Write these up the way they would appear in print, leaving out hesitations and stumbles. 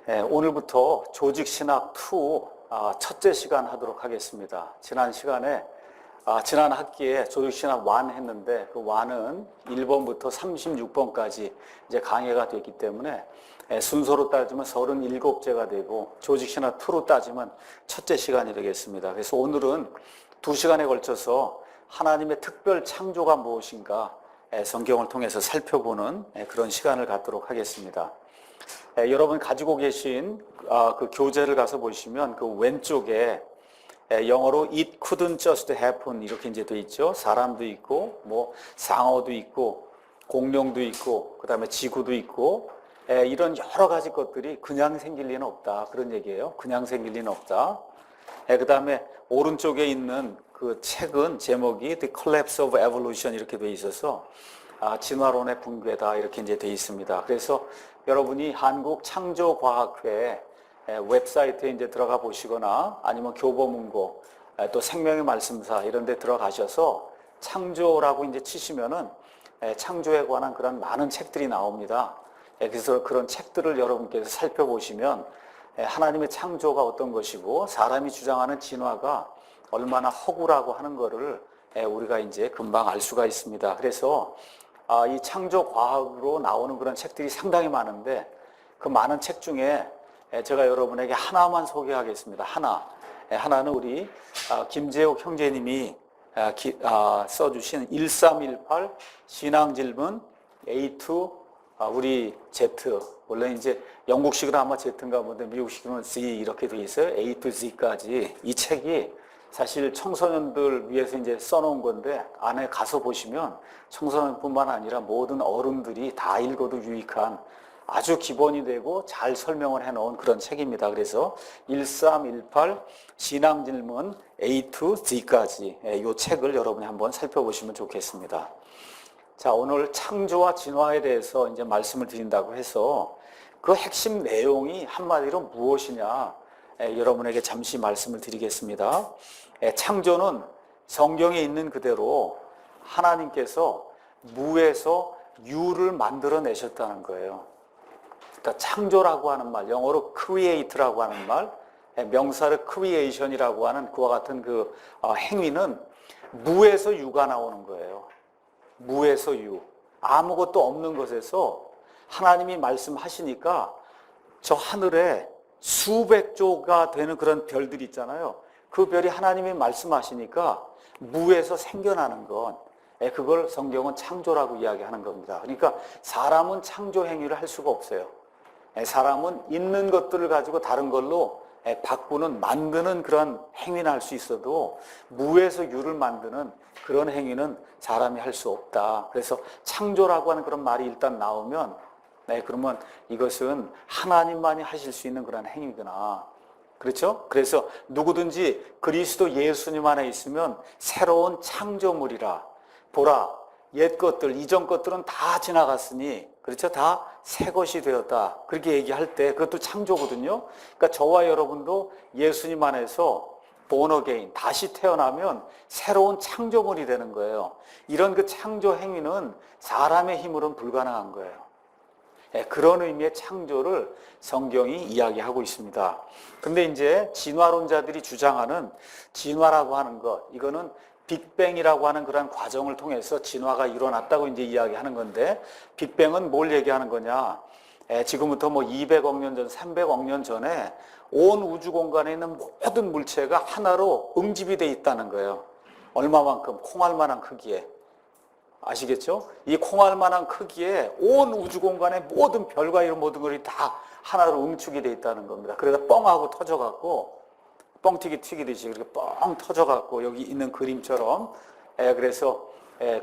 오늘부터 조직신학 2 첫째 시간 하도록 하겠습니다. 지난 시간에 지난 학기에 조직신학 1 했는데 그 1은 1번부터 36번까지 이제 강의가 됐기 때문에 순서로 따지면 37제가 되고 조직신학 2로 따지면 첫째 시간이 되겠습니다. 그래서 오늘은 2시간에 걸쳐서 하나님의 특별 창조가 무엇인가 성경을 통해서 살펴보는 그런 시간을 갖도록 하겠습니다. 여러분 가지고 계신 그 교재를 가서 보시면 그 왼쪽에 영어로 it couldn't just happen 이렇게 이제 돼 있죠. 사람도 있고 뭐 상어도 있고 공룡도 있고 그다음에 지구도 있고 이런 여러 가지 것들이 그냥 생길 리는 없다. 그런 얘기예요. 그냥 생길 리는 없다. 그다음에 오른쪽에 있는 그 책은 제목이 The Collapse of Evolution 이렇게 돼 있어서 진화론의 붕괴다 이렇게 이제 돼 있습니다. 그래서 여러분이 한국창조과학회 웹사이트에 이제 들어가 보시거나 아니면 교보문고 또 생명의 말씀사 이런 데 들어가셔서 창조라고 이제 치시면은 창조에 관한 그런 많은 책들이 나옵니다. 그래서 그런 책들을 여러분께서 살펴보시면 하나님의 창조가 어떤 것이고 사람이 주장하는 진화가 얼마나 허구라고 하는 거를 우리가 이제 금방 알 수가 있습니다. 그래서 이 창조과학으로 나오는 그런 책들이 상당히 많은데 그 많은 책 중에 제가 여러분에게 하나만 소개하겠습니다. 하나는 우리 김재욱 형제님이 써주신 1318 신앙질문 A2 우리 Z 원래 이제 영국식으로 아마 Z인가 본데 미국식으로는 Z 이렇게 돼 있어요. A to Z까지 이 책이 사실 청소년들 위해서 이제 써놓은 건데 안에 가서 보시면 청소년뿐만 아니라 모든 어른들이 다 읽어도 유익한 아주 기본이 되고 잘 설명을 해놓은 그런 책입니다. 그래서 1318 신앙질문 A to Z까지 이 책을 여러분이 한번 살펴보시면 좋겠습니다. 자, 오늘 창조와 진화에 대해서 이제 말씀을 드린다고 해서 그 핵심 내용이 한마디로 무엇이냐 여러분에게 잠시 말씀을 드리겠습니다. 창조는 성경에 있는 그대로 하나님께서 무에서 유를 만들어내셨다는 거예요. 그러니까 창조라고 하는 말, 영어로 create라고 하는 말, 명사를 creation이라고 하는 그와 같은 그 행위는 무에서 유가 나오는 거예요. 무에서 유. 아무것도 없는 것에서 하나님이 말씀하시니까 저 하늘에 수백 조가 되는 그런 별들이 있잖아요. 그 별이 하나님이 말씀하시니까 무에서 생겨나는 건 그걸 성경은 창조라고 이야기하는 겁니다. 그러니까 사람은 창조 행위를 할 수가 없어요. 사람은 있는 것들을 가지고 다른 걸로 바꾸는 만드는 그런 행위는 할 수 있어도 무에서 유를 만드는 그런 행위는 사람이 할 수 없다. 그래서 창조라고 하는 그런 말이 일단 나오면 그러면 이것은 하나님만이 하실 수 있는 그런 행위구나. 그렇죠? 그래서 누구든지 그리스도 예수님 안에 있으면 새로운 창조물이라. 보라, 옛 것들, 이전 것들은 다 지나갔으니, 그렇죠? 다 새 것이 되었다. 그렇게 얘기할 때 그것도 창조거든요. 그러니까 저와 여러분도 예수님 안에서 born again, 다시 태어나면 새로운 창조물이 되는 거예요. 이런 그 창조 행위는 사람의 힘으로는 불가능한 거예요. 그런 의미의 창조를 성경이 이야기하고 있습니다. 근데 이제 진화론자들이 주장하는 진화라고 하는 것, 이거는 빅뱅이라고 하는 그런 과정을 통해서 진화가 일어났다고 이제 이야기하는 건데, 빅뱅은 뭘 얘기하는 거냐? 지금부터 뭐 200억 년 전, 300억 년 전에 온 우주 공간에 있는 모든 물체가 하나로 응집이 돼 있다는 거예요. 얼마만큼? 콩알만한 크기에. 아시겠죠? 이 콩알만한 크기에 온 우주 공간의 모든 별과 이런 모든 것이 다 하나로 응축이 돼 있다는 겁니다. 그래서 뻥하고 터져갖고 뻥튀기 튀기듯이 그렇게 뻥 터져갖고 여기 있는 그림처럼 그래서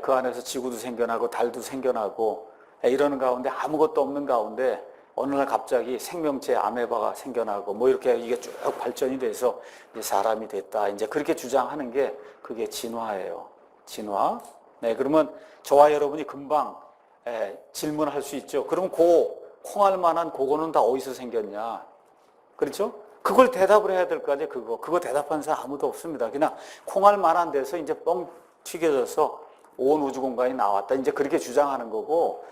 그 안에서 지구도 생겨나고 달도 생겨나고 이러는 가운데 아무것도 없는 가운데 어느 날 갑자기 생명체 아메바가 생겨나고 뭐 이렇게 이게 쭉 발전이 돼서 이제 사람이 됐다. 이제 그렇게 주장하는 게 그게 진화예요. 진화. 그러면 저와 여러분이 금방 질문할 수 있죠. 그럼 콩알만한 그거는 다 어디서 생겼냐? 그렇죠? 그걸 대답을 해야 될 거 아니에요. 그거 대답하는 사람 아무도 없습니다. 그냥 콩알만한 데서 이제 뻥 튀겨져서 온 우주 공간이 나왔다. 이제 그렇게 주장하는 거고,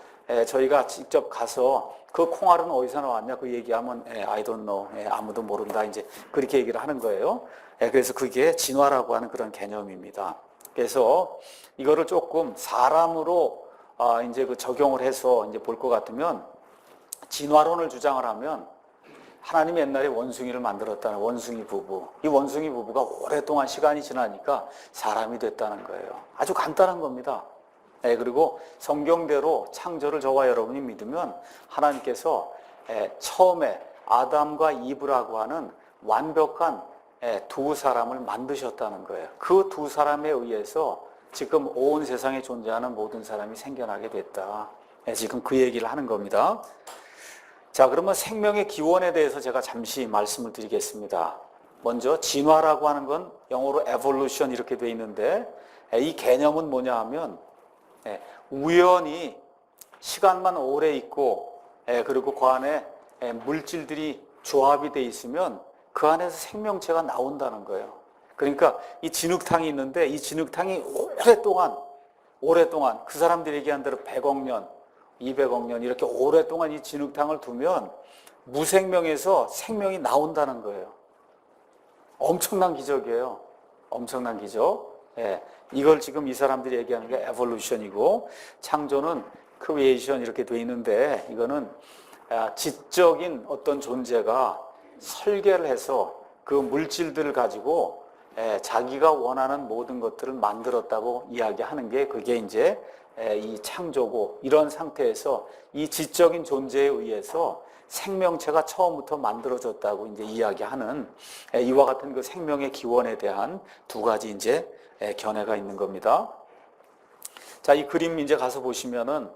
저희가 직접 가서 그 콩알은 어디서 나왔냐 그 얘기하면 I don't know, 아무도 모른다 이제 그렇게 얘기를 하는 거예요. 그래서 그게 진화라고 하는 그런 개념입니다. 그래서 이거를 조금 사람으로 이제 그 적용을 해서 이제 볼 것 같으면 진화론을 주장을 하면 하나님이 옛날에 원숭이를 만들었다는 원숭이 부부. 이 원숭이 부부가 오랫동안 시간이 지나니까 사람이 됐다는 거예요. 아주 간단한 겁니다. 그리고 성경대로 창조를 저와 여러분이 믿으면 하나님께서 처음에 아담과 이브라고 하는 완벽한 두 사람을 만드셨다는 거예요. 그 두 사람에 의해서 지금 온 세상에 존재하는 모든 사람이 생겨나게 됐다. 지금 그 얘기를 하는 겁니다. 자, 그러면 생명의 기원에 대해서 제가 잠시 말씀을 드리겠습니다. 먼저 진화라고 하는 건 영어로 evolution 이렇게 돼 있는데 이 개념은 뭐냐 하면 우연히 시간만 오래 있고 그리고 그 안에 물질들이 조합이 돼 있으면 그 안에서 생명체가 나온다는 거예요. 그러니까 이 진흙탕이 있는데 이 진흙탕이 오랫동안 그 사람들이 얘기한 대로 100억 년, 200억 년 이렇게 오랫동안 이 진흙탕을 두면 무생명에서 생명이 나온다는 거예요. 엄청난 기적이에요. 엄청난 기적. 이걸 지금 이 사람들이 얘기하는 게 에볼루션이고 창조는 크리에이션 이렇게 돼 있는데 이거는 지적인 어떤 존재가 설계를 해서 그 물질들을 가지고 자기가 원하는 모든 것들을 만들었다고 이야기하는 게 그게 이제 이 창조고 이런 상태에서 이 지적인 존재에 의해서 생명체가 처음부터 만들어졌다고 이제 이야기하는 이와 같은 그 생명의 기원에 대한 두 가지 이제 견해가 있는 겁니다. 자, 이 그림 이제 가서 보시면은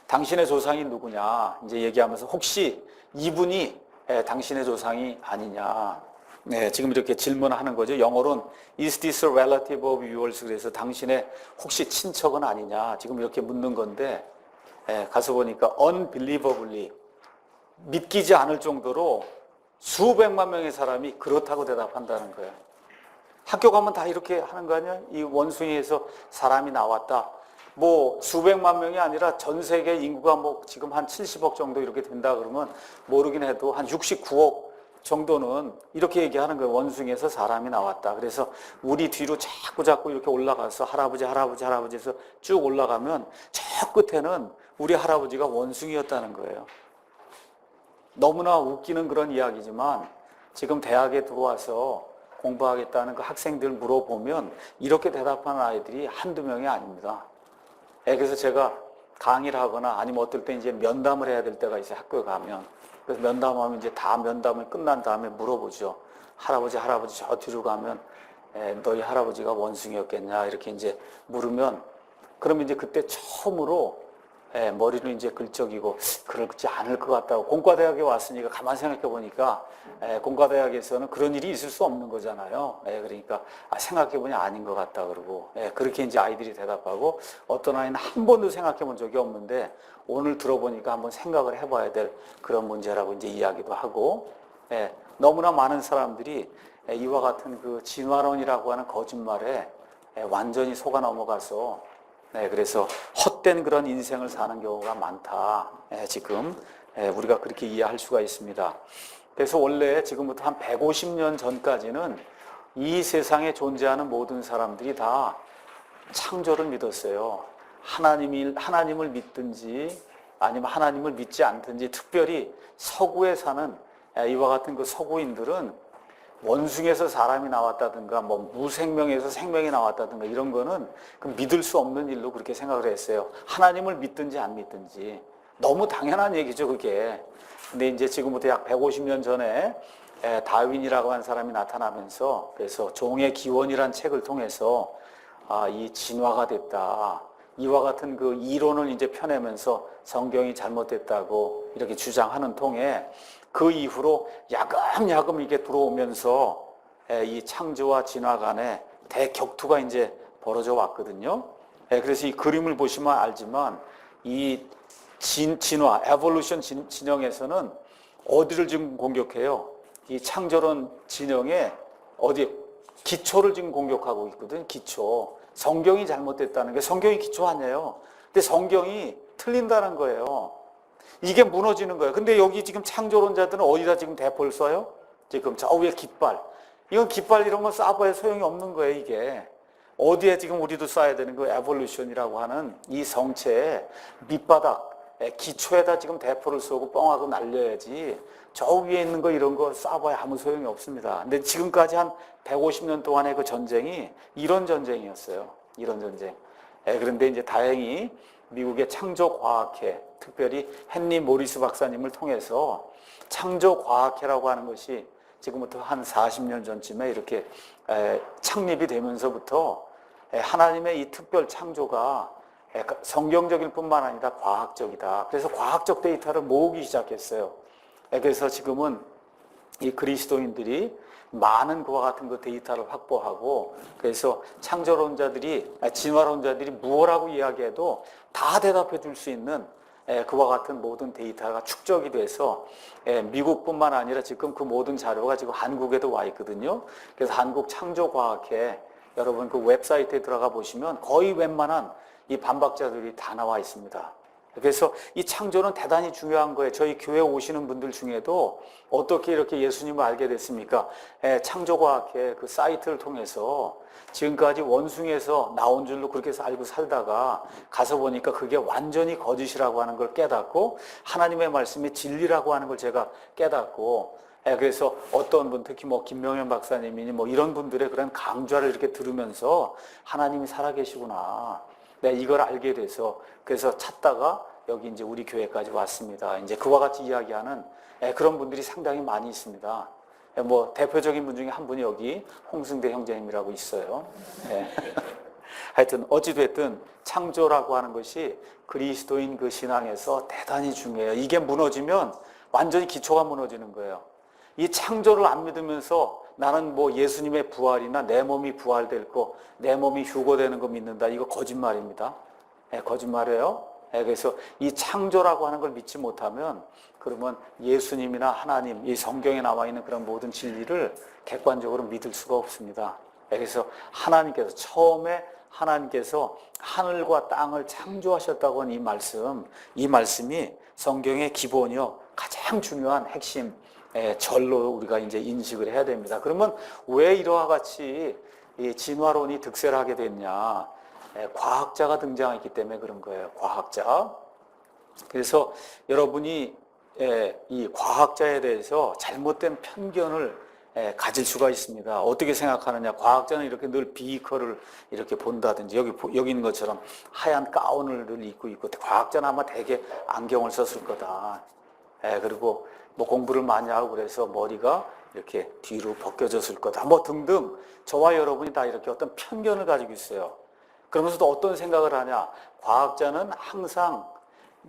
당신의 조상이 누구냐 이제 얘기하면서 혹시 이분이 당신의 조상이 아니냐. 지금 이렇게 질문하는 거죠. 영어로는 Is this a relative of yours? 그래서 당신의 혹시 친척은 아니냐. 지금 이렇게 묻는 건데 가서 보니까 unbelievably 믿기지 않을 정도로 수백만 명의 사람이 그렇다고 대답한다는 거예요. 학교 가면 다 이렇게 하는 거 아니야? 이 원숭이에서 사람이 나왔다. 뭐 수백만 명이 아니라 전 세계 인구가 뭐 지금 한 70억 정도 이렇게 된다 그러면 모르긴 해도 한 69억 정도는 이렇게 얘기하는 거예요. 원숭이에서 사람이 나왔다. 그래서 우리 뒤로 자꾸 이렇게 올라가서 할아버지에서 쭉 올라가면 저 끝에는 우리 할아버지가 원숭이였다는 거예요. 너무나 웃기는 그런 이야기지만 지금 대학에 들어와서 공부하겠다는 그 학생들 물어보면 이렇게 대답하는 아이들이 한두 명이 아닙니다. 그래서 제가 강의를 하거나 아니면 어떨 때 이제 면담을 해야 될 때가 있어요. 학교에 가면. 그래서 면담하면 이제 다 면담을 끝난 다음에 물어보죠. 할아버지 저 뒤로 가면 너희 할아버지가 원숭이였겠냐 이렇게 이제 물으면 그러면 이제 그때 처음으로 머리를 이제 긁적이고 그렇지 않을 것 같다고. 공과대학에 왔으니까 가만 생각해 보니까 공과대학에서는 그런 일이 있을 수 없는 거잖아요. 그러니까 생각해 보니 아닌 것 같다 그러고 그렇게 이제 아이들이 대답하고 어떤 아이는 한 번도 생각해 본 적이 없는데 오늘 들어보니까 한번 생각을 해봐야 될 그런 문제라고 이제 이야기도 하고 너무나 많은 사람들이 이와 같은 그 진화론이라고 하는 거짓말에 완전히 속아 넘어가서 그래서 헛된 그런 인생을 사는 경우가 많다. 지금 우리가 그렇게 이해할 수가 있습니다. 그래서 원래 지금부터 한 150년 전까지는 이 세상에 존재하는 모든 사람들이 다 창조를 믿었어요. 하나님을 믿든지 아니면 하나님을 믿지 않든지 특별히 서구에 사는 이와 같은 그 서구인들은 원숭이에서 사람이 나왔다든가 뭐 무생명에서 생명이 나왔다든가 이런 거는 그 믿을 수 없는 일로 그렇게 생각을 했어요. 하나님을 믿든지 안 믿든지 너무 당연한 얘기죠 그게. 근데 이제 지금부터 약 150년 전에 다윈이라고 하는 사람이 나타나면서 그래서 종의 기원이란 책을 통해서 이 진화가 됐다. 이와 같은 그 이론을 이제 펴내면서 성경이 잘못됐다고 이렇게 주장하는 통에 그 이후로 야금야금 이게 들어오면서 이 창조와 진화 간에 대격투가 이제 벌어져 왔거든요. 그래서 이 그림을 보시면 알지만 이 진화, 에볼루션 진영에서는 어디를 지금 공격해요? 이 창조론 진영에 기초를 지금 공격하고 있거든, 기초. 성경이 잘못됐다는 게 성경이 기초 아니에요. 근데 성경이 틀린다는 거예요. 이게 무너지는 거예요. 근데 여기 지금 창조론자들은 어디다 지금 대포를 쏴요? 지금 저 위에 깃발. 이건 깃발 이런 거 쏴봐야 소용이 없는 거예요, 이게. 어디에 지금 우리도 쏴야 되는 거 에볼루션이라고 하는 이 성체의 밑바닥, 기초에다 지금 대포를 쏘고 뻥하고 날려야지 저 위에 있는 거 이런 거 쏴봐야 아무 소용이 없습니다. 근데 지금까지 한 150년 동안의 그 전쟁이 이런 전쟁이었어요. 이런 전쟁. 그런데 이제 다행히 미국의 창조과학회, 특별히 헨리 모리스 박사님을 통해서 창조과학회라고 하는 것이 지금부터 한 40년 전쯤에 이렇게 창립이 되면서부터 하나님의 이 특별 창조가 성경적일 뿐만 아니라 과학적이다. 그래서 과학적 데이터를 모으기 시작했어요. 그래서 지금은 이 그리스도인들이 많은 그와 같은 그 데이터를 확보하고, 그래서 창조론자들이, 진화론자들이 무엇라고 이야기해도 다 대답해 줄 수 있는 그와 같은 모든 데이터가 축적이 돼서 미국뿐만 아니라 지금 그 모든 자료가 지금 한국에도 와 있거든요. 그래서 한국창조과학회 여러분 그 웹사이트에 들어가 보시면 거의 웬만한 이 반박자들이 다 나와 있습니다. 그래서 이 창조는 대단히 중요한 거예요. 저희 교회 오시는 분들 중에도 어떻게 이렇게 예수님을 알게 됐습니까? 창조과학회 그 사이트를 통해서 지금까지 원숭이에서 나온 줄로 그렇게 해서 알고 살다가 가서 보니까 그게 완전히 거짓이라고 하는 걸 깨닫고 하나님의 말씀이 진리라고 하는 걸 제가 깨닫고, 그래서 어떤 분, 특히 뭐 김명현 박사님이니 뭐 이런 분들의 그런 강좌를 이렇게 들으면서 하나님이 살아계시구나. 이걸 알게 돼서 그래서 찾다가 여기 이제 우리 교회까지 왔습니다. 이제 그와 같이 이야기하는 그런 분들이 상당히 많이 있습니다. 뭐 대표적인 분 중에 한 분이 여기 홍승대 형제님이라고 있어요. 하여튼 어찌됐든 창조라고 하는 것이 그리스도인 그 신앙에서 대단히 중요해요. 이게 무너지면 완전히 기초가 무너지는 거예요. 이 창조를 안 믿으면서 나는 뭐 예수님의 부활이나 내 몸이 부활될 거, 내 몸이 휴거되는 거 믿는다. 이거 거짓말입니다. 거짓말이에요. 그래서 이 창조라고 하는 걸 믿지 못하면 그러면 예수님이나 하나님, 이 성경에 나와 있는 그런 모든 진리를 객관적으로 믿을 수가 없습니다. 그래서 하나님께서 처음에 하나님께서 하늘과 땅을 창조하셨다고 하는 이 말씀이 성경의 기본이요. 가장 중요한 핵심 절로 우리가 이제 인식을 해야 됩니다. 그러면 왜 이러한 같이 이 진화론이 득세를 하게 됐냐? 과학자가 등장했기 때문에 그런 거예요. 과학자. 그래서 여러분이 이 과학자에 대해서 잘못된 편견을 가질 수가 있습니다. 어떻게 생각하느냐? 과학자는 이렇게 늘 비커를 이렇게 본다든지 여기 있는 것처럼 하얀 가운을 늘 입고 있고, 과학자는 아마 대개 안경을 썼을 거다. 그리고 뭐 공부를 많이 하고 그래서 머리가 이렇게 뒤로 벗겨졌을 거다. 뭐 등등 저와 여러분이 다 이렇게 어떤 편견을 가지고 있어요. 그러면서도 어떤 생각을 하냐? 과학자는 항상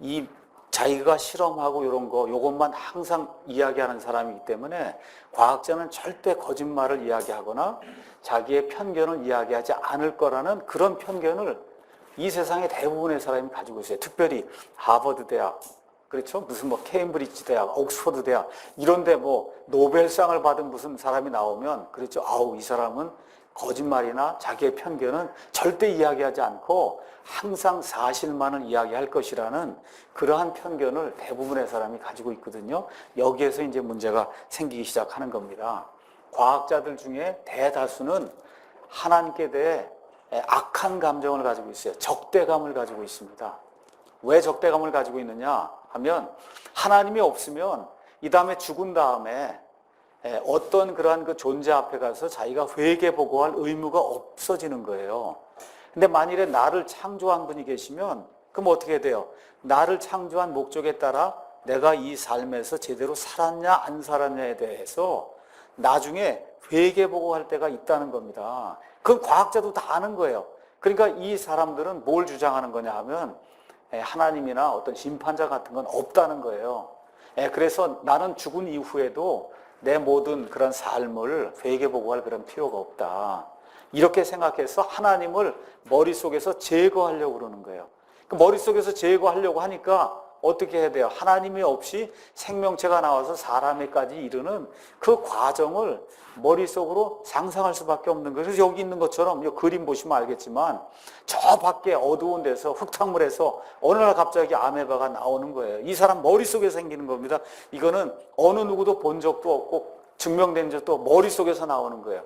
이 자기가 실험하고 이런 거 요것만 항상 이야기하는 사람이기 때문에 과학자는 절대 거짓말을 이야기하거나 자기의 편견을 이야기하지 않을 거라는 그런 편견을 이 세상의 대부분의 사람이 가지고 있어요. 특별히 하버드 대학, 그렇죠? 무슨 뭐 케임브리지 대학, 옥스퍼드 대학 이런데 뭐 노벨상을 받은 무슨 사람이 나오면 그렇죠. 아우 이 사람은 거짓말이나 자기의 편견은 절대 이야기하지 않고 항상 사실만을 이야기할 것이라는 그러한 편견을 대부분의 사람이 가지고 있거든요. 여기에서 이제 문제가 생기기 시작하는 겁니다. 과학자들 중에 대다수는 하나님께 대해 악한 감정을 가지고 있어요. 적대감을 가지고 있습니다. 왜 적대감을 가지고 있느냐 하면 하나님이 없으면 이 다음에 죽은 다음에 어떤 그러한 그 존재 앞에 가서 자기가 회개 보고할 의무가 없어지는 거예요. 근데 만일에 나를 창조한 분이 계시면 그럼 어떻게 돼요? 나를 창조한 목적에 따라 내가 이 삶에서 제대로 살았냐 안 살았냐에 대해서 나중에 회개 보고할 때가 있다는 겁니다. 그건 과학자도 다 아는 거예요. 그러니까 이 사람들은 뭘 주장하는 거냐 하면 하나님이나 어떤 심판자 같은 건 없다는 거예요. 그래서 나는 죽은 이후에도 내 모든 그런 삶을 회개보고할 그런 필요가 없다. 이렇게 생각해서 하나님을 머릿속에서 제거하려고 그러는 거예요. 머릿속에서 제거하려고 하니까 어떻게 해야 돼요? 하나님이 없이 생명체가 나와서 사람에까지 이르는 그 과정을 머릿속으로 상상할 수밖에 없는 거예요. 그래서 여기 있는 것처럼 이 그림 보시면 알겠지만 저 밖에 어두운 데서 흙탕물에서 어느 날 갑자기 아메바가 나오는 거예요. 이 사람 머릿속에 생기는 겁니다. 이거는 어느 누구도 본 적도 없고 증명된 적도 머릿속에서 나오는 거예요.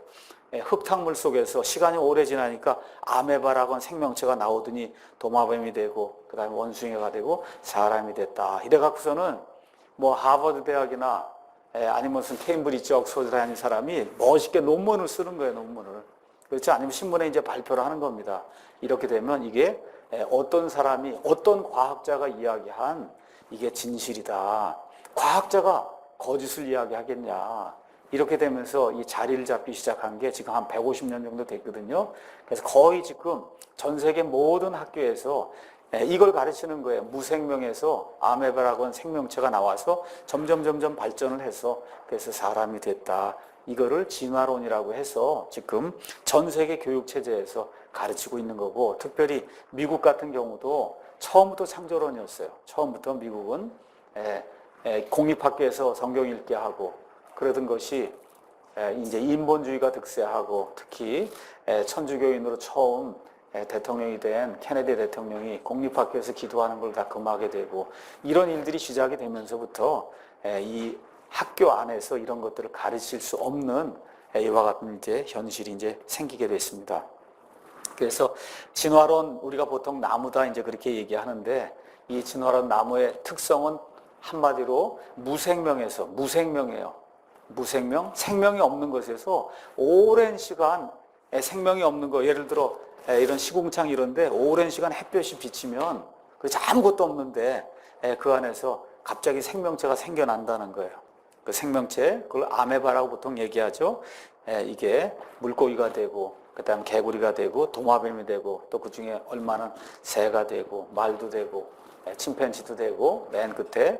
흙탕물 속에서 시간이 오래 지나니까 아메바라고 하는 생명체가 나오더니 도마뱀이 되고 그 다음에 원숭이가 되고 사람이 됐다. 이래 갖고서는 뭐 하버드 대학이나 아니면 무슨 케임브리지 옥스퍼드 다닌 사람이 멋있게 논문을 쓰는 거예요. 논문을. 그렇죠? 아니면 신문에 이제 발표를 하는 겁니다. 이렇게 되면 이게 어떤 사람이 어떤 과학자가 이야기한 이게 진실이다. 과학자가 거짓을 이야기하겠냐. 이렇게 되면서 이 자리를 잡기 시작한 게 지금 한 150년 정도 됐거든요. 그래서 거의 지금 전 세계 모든 학교에서 이걸 가르치는 거예요. 무생명에서 아메바라고 하는 생명체가 나와서 점점 발전을 해서 그래서 사람이 됐다. 이거를 진화론이라고 해서 지금 전 세계 교육 체제에서 가르치고 있는 거고, 특별히 미국 같은 경우도 처음부터 창조론이었어요. 처음부터 미국은 공립학교에서 성경 읽게 하고 그러던 것이 이제 인본주의가 득세하고 특히 천주교인으로 처음 대통령이 된 케네디 대통령이 공립학교에서 기도하는 걸 다 금하게 되고 이런 일들이 시작이 되면서부터 이 학교 안에서 이런 것들을 가르칠 수 없는 이와 같은 이제 현실이 이제 생기게 됐습니다. 그래서 진화론 우리가 보통 나무다 이제 그렇게 얘기하는데 이 진화론 나무의 특성은 한마디로 무생명에서 무생명이에요. 무생명, 생명이 없는 것에서 오랜 시간 생명이 없는 거, 예를 들어 이런 시궁창 이런데 오랜 시간 햇볕이 비치면 아무것도 없는데 그 안에서 갑자기 생명체가 생겨난다는 거예요. 그 생명체, 그걸 아메바라고 보통 얘기하죠. 이게 물고기가 되고 그 다음 개구리가 되고 도마뱀이 되고 또 그 중에 얼마는 새가 되고 말도 되고 침팬지도 되고 맨 끝에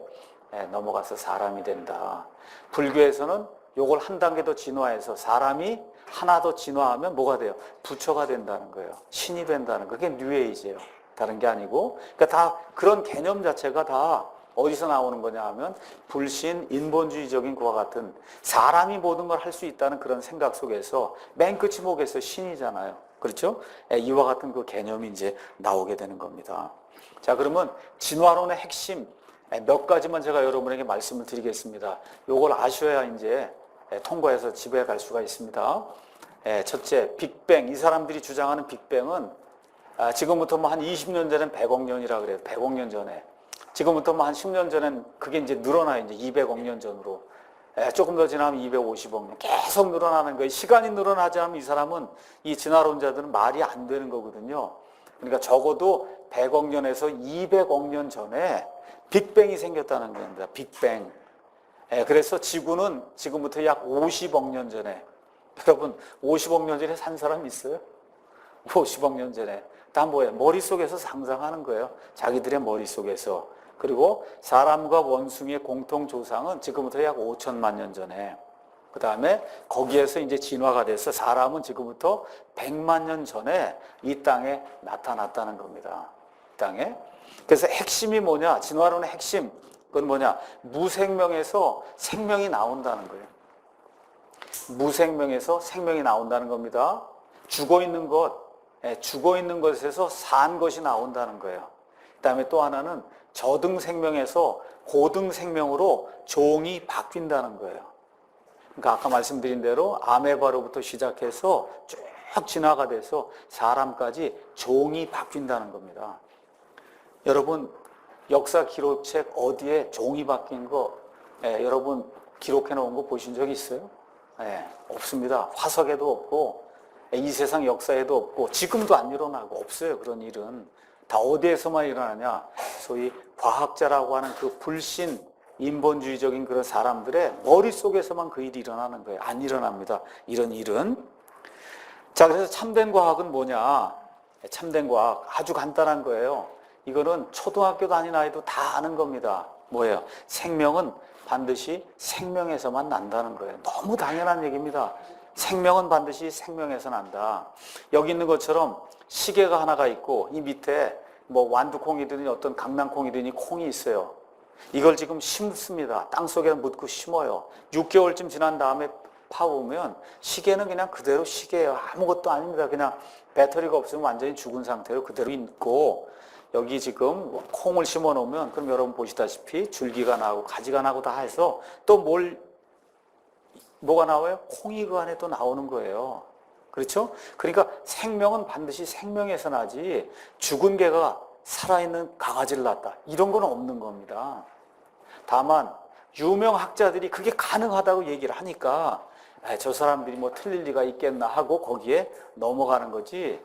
넘어가서 사람이 된다. 불교에서는 요걸 한 단계 더 진화해서 사람이 하나 더 진화하면 뭐가 돼요? 부처가 된다는 거예요. 신이 된다는 거. 그게 뉴에이지예요. 다른 게 아니고. 그러니까 다 그런 개념 자체가 다 어디서 나오는 거냐 하면 불신, 인본주의적인 그와 같은 사람이 모든 걸 할 수 있다는 그런 생각 속에서 맨 끝이 뭐겠어요? 신이잖아요. 그렇죠? 이와 같은 그 개념이 이제 나오게 되는 겁니다. 자, 그러면 진화론의 핵심 몇 가지만 제가 여러분에게 말씀을 드리겠습니다. 요걸 아셔야 이제 통과해서 집에 갈 수가 있습니다. 첫째, 빅뱅. 이 사람들이 주장하는 빅뱅은 지금부터 뭐 한 20년 전엔 100억 년이라 그래요. 100억 년 전에. 지금부터 뭐 한 10년 전엔 그게 이제 늘어나요. 이제 200억 년 전으로. 조금 더 지나면 250억 년. 계속 늘어나는 거예요. 시간이 늘어나지 않으면 이 사람은, 이 진화론자들은 말이 안 되는 거거든요. 그러니까 적어도 100억 년에서 200억 년 전에 빅뱅이 생겼다는 겁니다. 빅뱅. 그래서 지구는 지금부터 약 50억 년 전에, 여러분 50억 년 전에 산 사람 있어요? 50억 년 전에. 다 뭐예요? 머릿속에서 상상하는 거예요. 자기들의 머릿속에서. 그리고 사람과 원숭이의 공통 조상은 지금부터 약 5천만 년 전에. 그 다음에 거기에서 이제 진화가 돼서 사람은 지금부터 100만 년 전에 이 땅에 나타났다는 겁니다. 이 땅에. 그래서 핵심이 뭐냐? 진화론의 핵심. 그건 뭐냐? 무생명에서 생명이 나온다는 거예요. 무생명에서 생명이 나온다는 겁니다. 죽어 있는 것에서 산 것이 나온다는 거예요. 그 다음에 또 하나는 저등생명에서 고등생명으로 종이 바뀐다는 거예요. 그러니까 아까 말씀드린 대로 아메바로부터 시작해서 쭉 진화가 돼서 사람까지 종이 바뀐다는 겁니다. 여러분 역사 기록책 어디에 종이 바뀐 거 여러분 기록해 놓은 거 보신 적 있어요? 없습니다. 화석에도 없고 이 세상 역사에도 없고 지금도 안 일어나고 없어요. 그런 일은. 다 어디에서만 일어나냐? 소위 과학자라고 하는 그 불신 인본주의적인 그런 사람들의 머릿속에서만 그 일이 일어나는 거예요. 안 일어납니다. 이런 일은. 자, 그래서 참된 과학은 뭐냐? 참된 과학 아주 간단한 거예요. 이거는 초등학교 다닌 아이도 다 아는 겁니다. 뭐예요? 생명은 반드시 생명에서만 난다는 거예요. 너무 당연한 얘기입니다. 생명은 반드시 생명에서 난다. 여기 있는 것처럼 시계가 하나가 있고 이 밑에 뭐 완두콩이든지 어떤 강낭콩이든지 콩이 있어요. 이걸 지금 심습니다. 땅속에 묻고 심어요. 6개월쯤 지난 다음에 파보면 시계는 그냥 그대로 시계예요. 아무것도 아닙니다. 그냥 배터리가 없으면 완전히 죽은 상태로 그대로 있고, 여기 지금 콩을 심어 놓으면 그럼 여러분 보시다시피 줄기가 나고 가지가 나고 다 해서 또 뭐가 나와요? 콩이 그 안에 또 나오는 거예요. 그렇죠? 그러니까 생명은 반드시 생명에서 나지 죽은 개가 살아있는 강아지를 낳았다, 이런 건 없는 겁니다. 다만 유명 학자들이 그게 가능하다고 얘기를 하니까 저 사람들이 뭐 틀릴 리가 있겠나 하고 거기에 넘어가는 거지,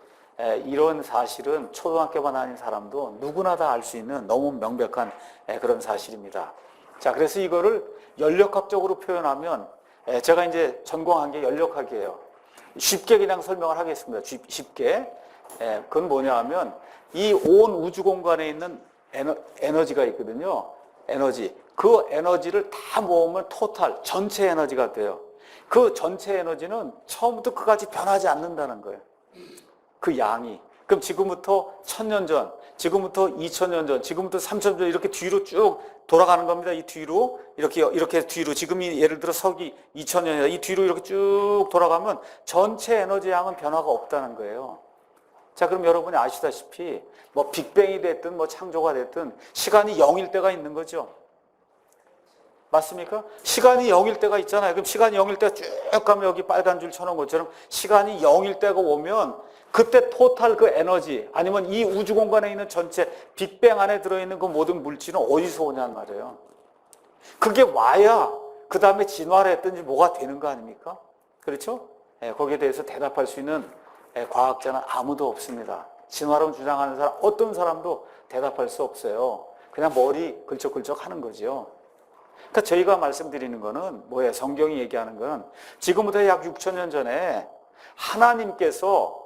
이런 사실은 초등학교만 다닌 사람도 누구나 다 알 수 있는 너무 명백한 그런 사실입니다. 자, 그래서 이거를 연력학적으로 표현하면, 제가 이제 전공한 게 연력학이에요. 쉽게 그냥 설명을 하겠습니다. 쉽게. 그건 뭐냐 하면 이 온 우주 공간에 있는 에너지가 있거든요. 에너지. 그 에너지를 다 모으면 토탈, 전체 에너지가 돼요. 그 전체 에너지는 처음부터 끝까지 변하지 않는다는 거예요. 그 양이. 그럼 지금부터 1000년 전, 지금부터 2000년 전, 지금부터 3000년 전, 이렇게 뒤로 쭉 돌아가는 겁니다. 이 뒤로 이렇게 뒤로, 지금이 예를 들어 서기 2000년이다. 이 뒤로 이렇게 쭉 돌아가면 전체 에너지 양은 변화가 없다는 거예요. 자, 그럼 여러분이 아시다시피 뭐 빅뱅이 됐든 뭐 창조가 됐든 시간이 0일 때가 있는 거죠. 맞습니까? 시간이 0일 때가 있잖아요. 그럼 시간이 0일 때가 쭉 가면 여기 빨간 줄 쳐놓은 것처럼 시간이 0일 때가 오면 그때 토탈 그 에너지, 아니면 이 우주 공간에 있는 전체 빅뱅 안에 들어있는 그 모든 물질은 어디서 오냐는 말이에요. 그게 와야 그 다음에 진화를 했든지 뭐가 되는 거 아닙니까? 그렇죠? 거기에 대해서 대답할 수 있는 과학자는 아무도 없습니다. 진화론 주장하는 사람, 어떤 사람도 대답할 수 없어요. 그냥 머리 긁적긁적 하는 거죠. 그러니까 저희가 말씀드리는 거는 뭐예요? 성경이 얘기하는 건 지금부터 약 6000년 전에 하나님께서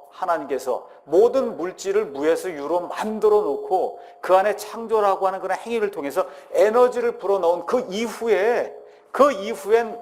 모든 물질을 무에서 유로 만들어 놓고 그 안에 창조라고 하는 그런 행위를 통해서 에너지를 불어넣은 그 이후엔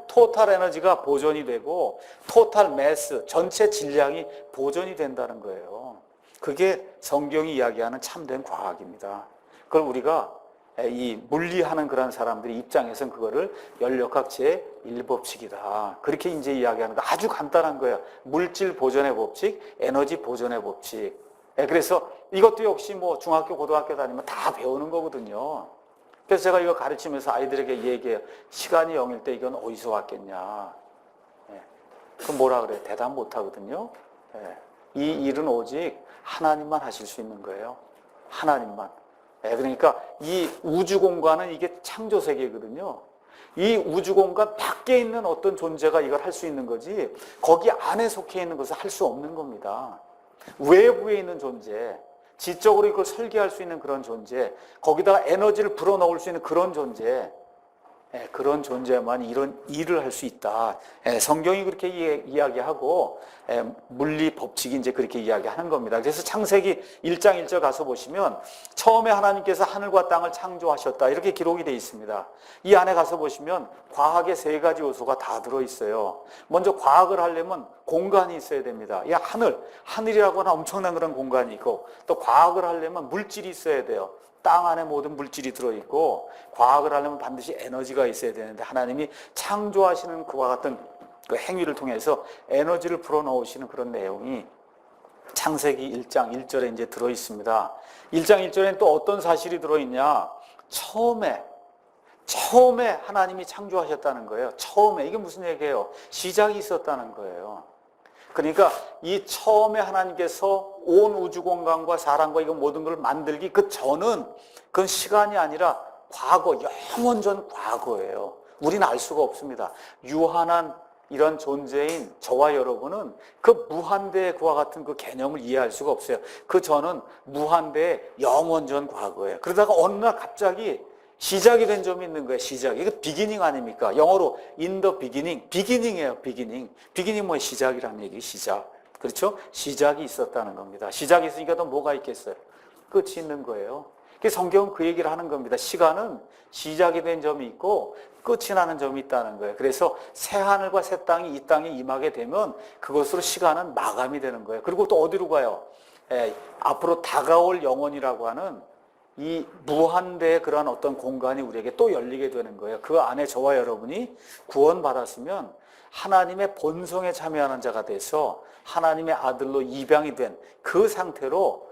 토탈 에너지가 보존이 되고 토탈 매스, 전체 질량이 보존이 된다는 거예요. 그게 성경이 이야기하는 참된 과학입니다. 그걸 우리가 이 물리하는 그런 사람들의 입장에서는 그거를 연력학 제1법칙이다. 그렇게 이제 이야기하는 거 아주 간단한 거예요. 물질 보존의 법칙, 에너지 보존의 법칙. 그래서 이것도 역시 뭐 중학교, 고등학교 다니면 다 배우는 거거든요. 그래서 제가 이거 가르치면서 아이들에게 얘기해요. 시간이 0일 때 이건 어디서 왔겠냐. 그럼 뭐라 그래요? 대답 못 하거든요. 이 일은 오직 하나님만 하실 수 있는 거예요. 하나님만. 그러니까 이 우주 공간은 이게 창조 세계거든요. 이 우주 공간 밖에 있는 어떤 존재가 이걸 할 수 있는 거지, 거기 안에 속해 있는 것을 할 수 없는 겁니다. 외부에 있는 존재, 지적으로 이걸 설계할 수 있는 그런 존재, 거기다가 에너지를 불어넣을 수 있는 그런 존재, 그런 존재만 이런 일을 할 수 있다. 성경이 그렇게 이야기하고 물리 법칙이 이제 그렇게 이야기하는 겁니다. 그래서 창세기 1장 1절 가서 보시면 처음에 하나님께서 하늘과 땅을 창조하셨다, 이렇게 기록이 되어 있습니다. 이 안에 가서 보시면 과학의 3가지 요소가 다 들어있어요. 먼저 과학을 하려면 공간이 있어야 됩니다. 이 하늘이라고 하는 엄청난 그런 공간이 있고, 또 과학을 하려면 물질이 있어야 돼요. 땅 안에 모든 물질이 들어있고, 과학을 하려면 반드시 에너지가 있어야 되는데 하나님이 창조하시는 그와 같은 그 행위를 통해서 에너지를 불어넣으시는 그런 내용이 창세기 1장 1절에 이제 들어있습니다. 1장 1절에는 또 어떤 사실이 들어있냐? 처음에 하나님이 창조하셨다는 거예요. 처음에. 이게 무슨 얘기예요? 시작이 있었다는 거예요. 그러니까 이 처음에 하나님께서 온 우주 공간과 사람과 이거 모든 걸 만들기 그 전은, 그건 시간이 아니라 과거, 영원 전 과거예요. 우리는 알 수가 없습니다. 유한한 이런 존재인 저와 여러분은 그 무한대의 그와 같은 그 개념을 이해할 수가 없어요. 그 전은 무한대의 영원 전 과거예요. 그러다가 어느 날 갑자기 시작이 된 점이 있는 거예요. 시작. 이거 비기닝 아닙니까? 영어로 in the beginning. 비기닝이에요. 비기닝. 비기닝 뭐예요? 시작이라는 얘기. 시작. 그렇죠? 시작이 있었다는 겁니다. 시작이 있으니까 또 뭐가 있겠어요? 끝이 있는 거예요. 성경은 그 얘기를 하는 겁니다. 시간은 시작이 된 점이 있고 끝이 나는 점이 있다는 거예요. 그래서 새 하늘과 새 땅이 이 땅에 임하게 되면 그것으로 시간은 마감이 되는 거예요. 그리고 또 어디로 가요? 앞으로 다가올 영혼이라고 하는 이 무한대의 그러한 어떤 공간이 우리에게 또 열리게 되는 거예요. 그 안에 저와 여러분이 구원받았으면 하나님의 본성에 참여하는 자가 돼서 하나님의 아들로 입양이 된 그 상태로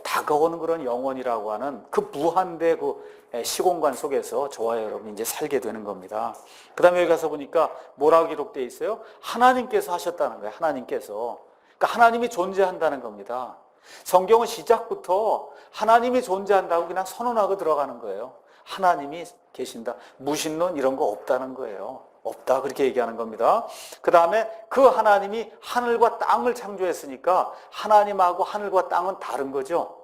다가오는 그런 영혼이라고 하는 그 무한대 그 시공간 속에서 저와 여러분이 이제 살게 되는 겁니다. 그 다음에 여기 가서 보니까 뭐라고 기록되어 있어요? 하나님께서 하셨다는 거예요. 하나님께서. 그러니까 하나님이 존재한다는 겁니다. 성경은 시작부터 하나님이 존재한다고 그냥 선언하고 들어가는 거예요. 하나님이 계신다. 무신론 이런 거 없다는 거예요. 없다 그렇게 얘기하는 겁니다. 그 다음에 그 하나님이 하늘과 땅을 창조했으니까 하나님하고 하늘과 땅은 다른 거죠.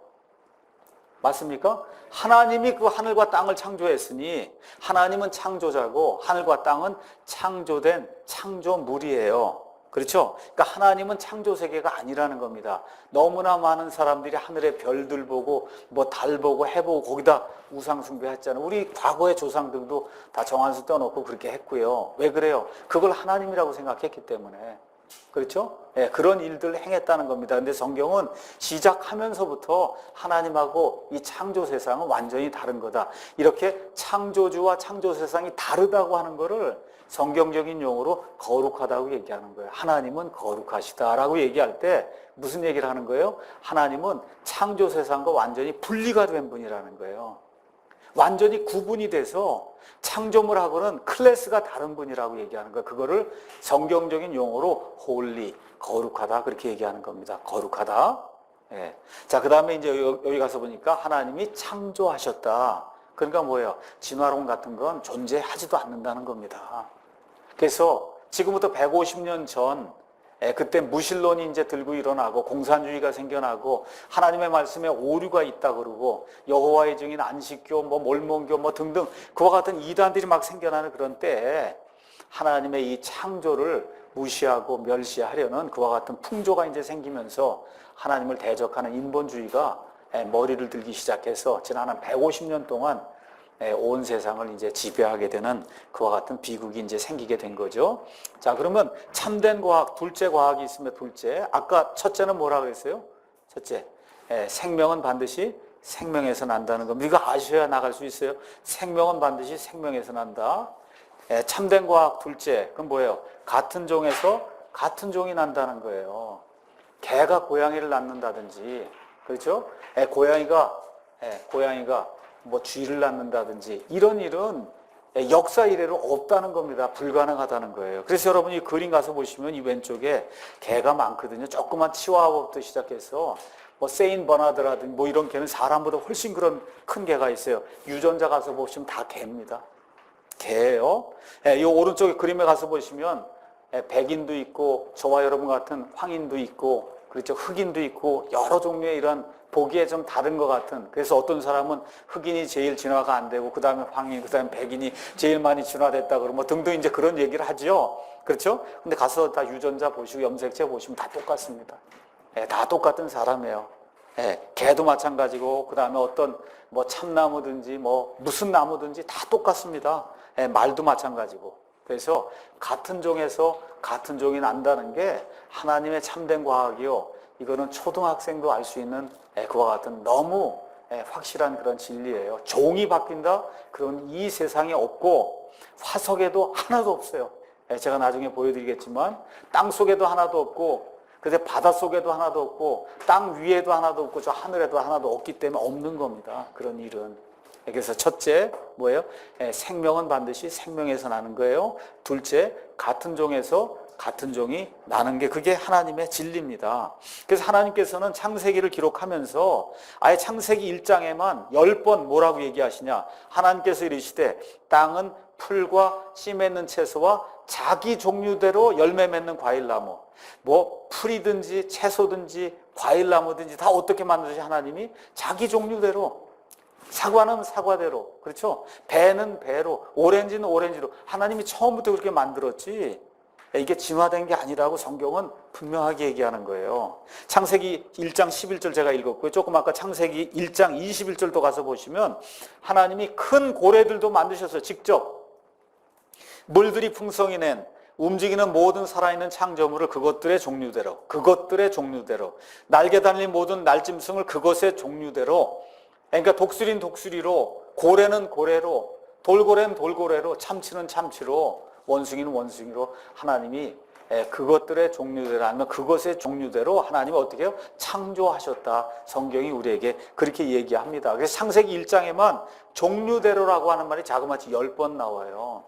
맞습니까? 하나님이 그 하늘과 땅을 창조했으니 하나님은 창조자고 하늘과 땅은 창조된 창조물이에요. 그렇죠? 그러니까 하나님은 창조 세계가 아니라는 겁니다. 너무나 많은 사람들이 하늘의 별들 보고 뭐 달 보고 해 보고 거기다 우상 숭배했잖아요. 우리 과거의 조상들도 다 정한수 떠놓고 그렇게 했고요. 왜 그래요? 그걸 하나님이라고 생각했기 때문에. 그렇죠? 그런 일들을 행했다는 겁니다. 근데 성경은 시작하면서부터 하나님하고 이 창조 세상은 완전히 다른 거다. 이렇게 창조주와 창조 세상이 다르다고 하는 거를 성경적인 용어로 거룩하다고 얘기하는 거예요. 하나님은 거룩하시다라고 얘기할 때 무슨 얘기를 하는 거예요? 하나님은 창조 세상과 완전히 분리가 된 분이라는 거예요. 완전히 구분이 돼서 창조물하고는 클래스가 다른 분이라고 얘기하는 거예요. 그거를 성경적인 용어로 홀리, 거룩하다 그렇게 얘기하는 겁니다. 거룩하다. 예. 자, 그 다음에 이제 여기 가서 보니까 하나님이 창조하셨다. 그러니까 뭐예요? 진화론 같은 건 존재하지도 않는다는 겁니다. 그래서 지금부터 150년 전 그때 무신론이 이제 들고 일어나고 공산주의가 생겨나고 하나님의 말씀에 오류가 있다 그러고 여호와의 증인 안식교 뭐 몰몬교 뭐 등등 그와 같은 이단들이 막 생겨나는 그런 때에 하나님의 이 창조를 무시하고 멸시하려는 그와 같은 풍조가 이제 생기면서 하나님을 대적하는 인본주의가 머리를 들기 시작해서 지난 한 150년 동안 온 세상을 이제 지배하게 되는 그와 같은 비극이 이제 생기게 된 거죠. 자, 그러면 참된 과학, 둘째 과학이 있으면 둘째. 아까 첫째는 뭐라고 했어요? 첫째, 생명은 반드시 생명에서 난다는 겁니다. 이거 아셔야 나갈 수 있어요. 생명은 반드시 생명에서 난다. 참된 과학 둘째, 그건 뭐예요? 같은 종에서 같은 종이 난다는 거예요. 개가 고양이를 낳는다든지, 그렇죠? 고양이가 뭐 쥐를 낳는다든지 이런 일은 역사 이래로 없다는 겁니다. 불가능하다는 거예요. 그래서 여러분이 그림 가서 보시면 이 왼쪽에 개가 많거든요. 조그만 치와와부터 시작해서 뭐 세인 버나드라든지 뭐 이런 개는 사람보다 훨씬 그런 큰 개가 있어요. 유전자 가서 보시면 다 개입니다. 개예요. 이 오른쪽에 그림에 가서 보시면 백인도 있고 저와 여러분 같은 황인도 있고 그렇죠. 흑인도 있고 여러 종류의 이런 보기에 좀 다른 것 같은 그래서 어떤 사람은 흑인이 제일 진화가 안 되고 그 다음에 황인, 그 다음에 백인이 제일 많이 진화됐다 그러고 뭐 등등 이제 그런 얘기를 하죠. 그렇죠? 근데 가서 다 유전자 보시고 염색체 보시면 다 똑같습니다. 다 똑같은 사람이에요. 개도 마찬가지고 그 다음에 어떤 뭐 참나무든지 뭐 무슨 나무든지 다 똑같습니다. 말도 마찬가지고. 그래서 같은 종에서 같은 종이 난다는 게 하나님의 참된 과학이요. 이거는 초등학생도 알 수 있는 그와 같은 너무 확실한 그런 진리예요. 종이 바뀐다? 그런 이 세상에 없고 화석에도 하나도 없어요. 제가 나중에 보여드리겠지만 땅 속에도 하나도 없고 그래서 바다 속에도 하나도 없고 땅 위에도 하나도 없고 저 하늘에도 하나도 없기 때문에 없는 겁니다. 그런 일은. 그래서 첫째 뭐예요? 생명은 반드시 생명에서 나는 거예요. 둘째 같은 종에서 같은 종이 나는 게 그게 하나님의 진리입니다. 그래서 하나님께서는 창세기를 기록하면서 아예 창세기 1장에만 10번 뭐라고 얘기하시냐. 하나님께서 이르시되 땅은 풀과 씨 맺는 채소와 자기 종류대로 열매 맺는 과일나무 뭐 풀이든지 채소든지 과일나무든지 다 어떻게 만드시 하나님이 자기 종류대로 사과는 사과대로 그렇죠? 배는 배로 오렌지는 오렌지로 하나님이 처음부터 그렇게 만들었지 이게 진화된 게 아니라고 성경은 분명하게 얘기하는 거예요. 창세기 1장 11절 제가 읽었고요. 조금 아까 창세기 1장 21절도 가서 보시면 하나님이 큰 고래들도 만드셔서 직접 물들이 풍성히 낸 움직이는 모든 살아있는 창조물을 그것들의 종류대로, 날개 달린 모든 날짐승을 그것의 종류대로, 그러니까 독수리는 독수리로, 고래는 고래로, 돌고래는 돌고래로, 참치는 참치로, 원숭이는 원숭이로 하나님이 그것들의 종류대로 아니면 그것의 종류대로 하나님이 어떻게 해요? 창조하셨다. 성경이 우리에게 그렇게 얘기합니다. 그래서 창세기 1장에만 종류대로라고 하는 말이 자그마치 10번 나와요.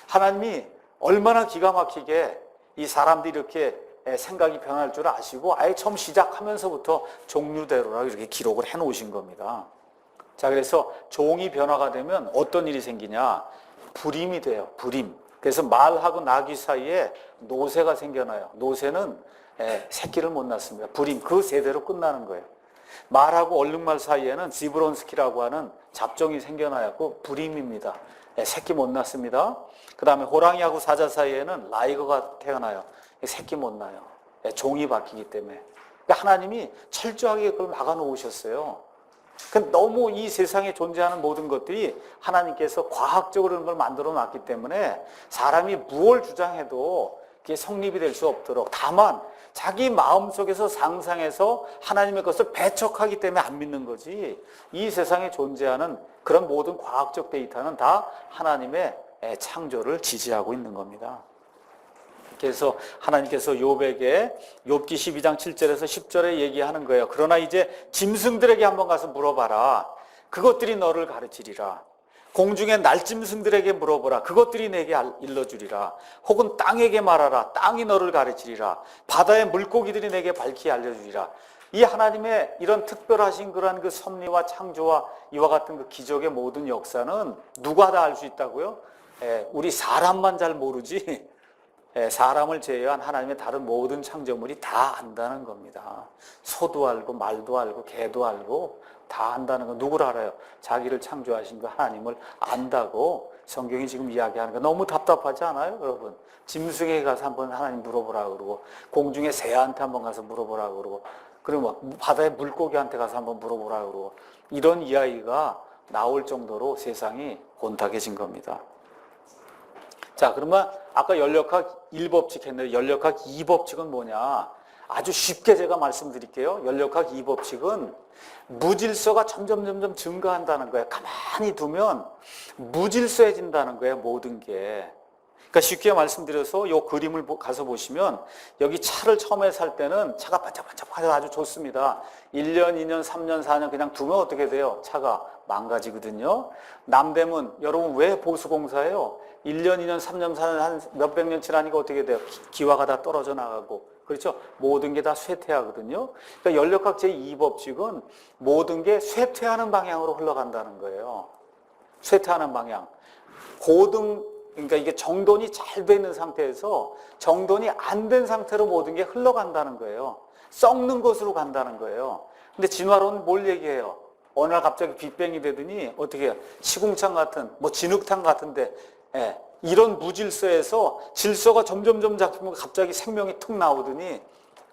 하나님이 얼마나 기가 막히게 이 사람들이 이렇게 생각이 변할 줄 아시고 아예 처음 시작하면서부터 종류대로라고 이렇게 기록을 해 놓으신 겁니다. 자, 그래서 종이 변화가 되면 어떤 일이 생기냐? 불임이 돼요. 불임. 그래서 말하고 나귀 사이에 노새가 생겨나요. 노새는 새끼를 못 낳습니다. 불임, 그 세대로 끝나는 거예요. 말하고 얼룩말 사이에는 지브론스키라고 하는 잡종이 생겨나요. 그 불임입니다. 새끼 못 낳습니다. 그 다음에 호랑이하고 사자 사이에는 라이거가 태어나요. 새끼 못 낳아요. 종이 바뀌기 때문에. 그러니까 하나님이 철저하게 그걸 막아놓으셨어요. 너무 이 세상에 존재하는 모든 것들이 하나님께서 과학적으로 그런 걸 만들어 놨기 때문에 사람이 무엇을 주장해도 그게 성립이 될 수 없도록, 다만 자기 마음속에서 상상해서 하나님의 것을 배척하기 때문에 안 믿는 거지, 이 세상에 존재하는 그런 모든 과학적 데이터는 다 하나님의 창조를 지지하고 있는 겁니다. 그래서 하나님께서 욥에게 욥기 12장 7절에서 10절에 얘기하는 거예요. 그러나 이제 짐승들에게 한번 가서 물어봐라. 그것들이 너를 가르치리라. 공중의 날짐승들에게 물어보라. 그것들이 내게 일러주리라. 혹은 땅에게 말하라. 땅이 너를 가르치리라. 바다의 물고기들이 내게 밝히 알려주리라. 이 하나님의 이런 특별하신 그러한 그 섭리와 창조와 이와 같은 그 기적의 모든 역사는 누가 다 알 수 있다고요? 우리 사람만 잘 모르지 사람을 제외한 하나님의 다른 모든 창조물이 다 안다는 겁니다. 소도 알고 말도 알고 개도 알고 다 안다는 거. 누구를 알아요? 자기를 창조하신 그 하나님을 안다고 성경이 지금 이야기하는 거. 너무 답답하지 않아요, 여러분? 짐승에게 가서 한번 하나님 물어보라 그러고, 공중의 새한테 한번 가서 물어보라 그러고, 그리고 바다의 물고기한테 가서 한번 물어보라 그러고, 이런 이야기가 나올 정도로 세상이 혼탁해진 겁니다. 자, 그러면 아까 연력학 1법칙 했는데 연력학 2법칙은 뭐냐? 아주 쉽게 제가 말씀드릴게요. 연력학 2법칙은 무질서가 점점 증가한다는 거예요. 가만히 두면 무질서해진다는 거예요, 모든 게. 그러니까 쉽게 말씀드려서 이 그림을 가서 보시면 여기 차를 처음에 살 때는 차가 반짝반짝해서 아주 좋습니다. 1년, 2년, 3년, 4년 그냥 두면 어떻게 돼요? 차가 망가지거든요. 남대문, 여러분 왜 보수공사예요? 1년, 2년, 3년, 4년, 한 몇백 년 지나니까 어떻게 돼요? 기와가 다 떨어져 나가고. 그렇죠? 모든 게 다 쇠퇴하거든요. 그러니까 연력학 제2법칙은 모든 게 쇠퇴하는 방향으로 흘러간다는 거예요. 쇠퇴하는 방향. 그러니까 이게 정돈이 잘 돼 있는 상태에서 정돈이 안 된 상태로 모든 게 흘러간다는 거예요. 썩는 것으로 간다는 거예요. 근데 진화론은 뭘 얘기해요? 어느 날 갑자기 빅뱅이 되더니 어떻게 해요? 시궁창 같은, 진흙탕 같은데, 이런 무질서에서 질서가 점점 잡히면 갑자기 생명이 툭 나오더니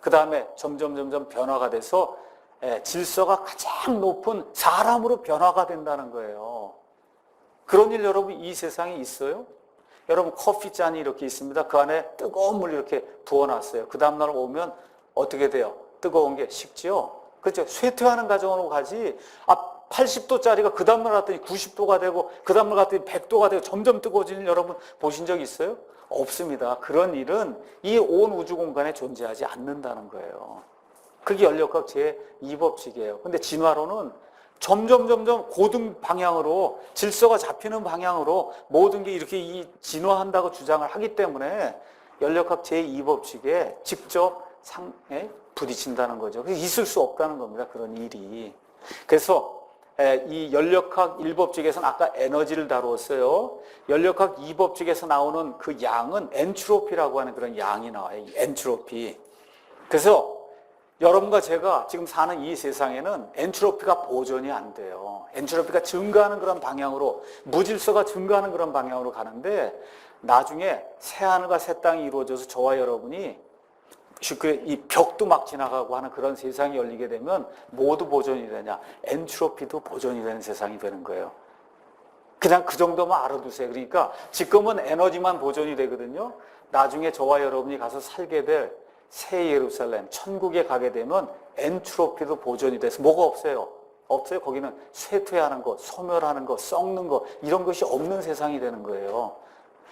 그 다음에 점점 변화가 돼서 질서가 가장 높은 사람으로 변화가 된다는 거예요. 그런 일 여러분 이 세상에 있어요? 여러분 커피잔이 이렇게 있습니다. 그 안에 뜨거운 물 이렇게 부어놨어요. 그 다음날 오면 어떻게 돼요? 뜨거운 게 식지요? 그렇죠? 쇠퇴하는 과정으로 가지 80도짜리가 그 다음날 갔더니 90도가 되고 그 다음날 갔더니 100도가 되고 점점 뜨거워지는 여러분 보신 적 있어요? 없습니다. 그런 일은 이 온 우주 공간에 존재하지 않는다는 거예요. 그게 연력학 제2법칙이에요. 근데 진화론은 점점 고등 방향으로 질서가 잡히는 방향으로 모든 게 이렇게 진화한다고 주장을 하기 때문에 연력학 제2법칙에 직접 부딪힌다는 거죠. 있을 수 없다는 겁니다. 그런 일이. 그래서 이 연력학 1법칙에서는 아까 에너지를 다루었어요. 연력학 2법칙에서 나오는 그 양은 엔트로피라고 하는 그런 양이 나와요. 엔트로피. 그래서 여러분과 제가 지금 사는 이 세상에는 엔트로피가 보존이 안 돼요. 엔트로피가 증가하는 그런 방향으로, 무질서가 증가하는 그런 방향으로 가는데 나중에 새하늘과 새 땅이 이루어져서 저와 여러분이 쉽게 이 벽도 막 지나가고 하는 그런 세상이 열리게 되면 모두 보존이 되냐? 엔트로피도 보존이 되는 세상이 되는 거예요. 그냥 그 정도만 알아두세요. 그러니까 지금은 에너지만 보존이 되거든요. 나중에 저와 여러분이 가서 살게 될 새 예루살렘, 천국에 가게 되면 엔트로피도 보존이 돼서 뭐가 없어요? 없어요. 거기는 쇠퇴하는 것, 소멸하는 것, 썩는 것 이런 것이 없는 세상이 되는 거예요.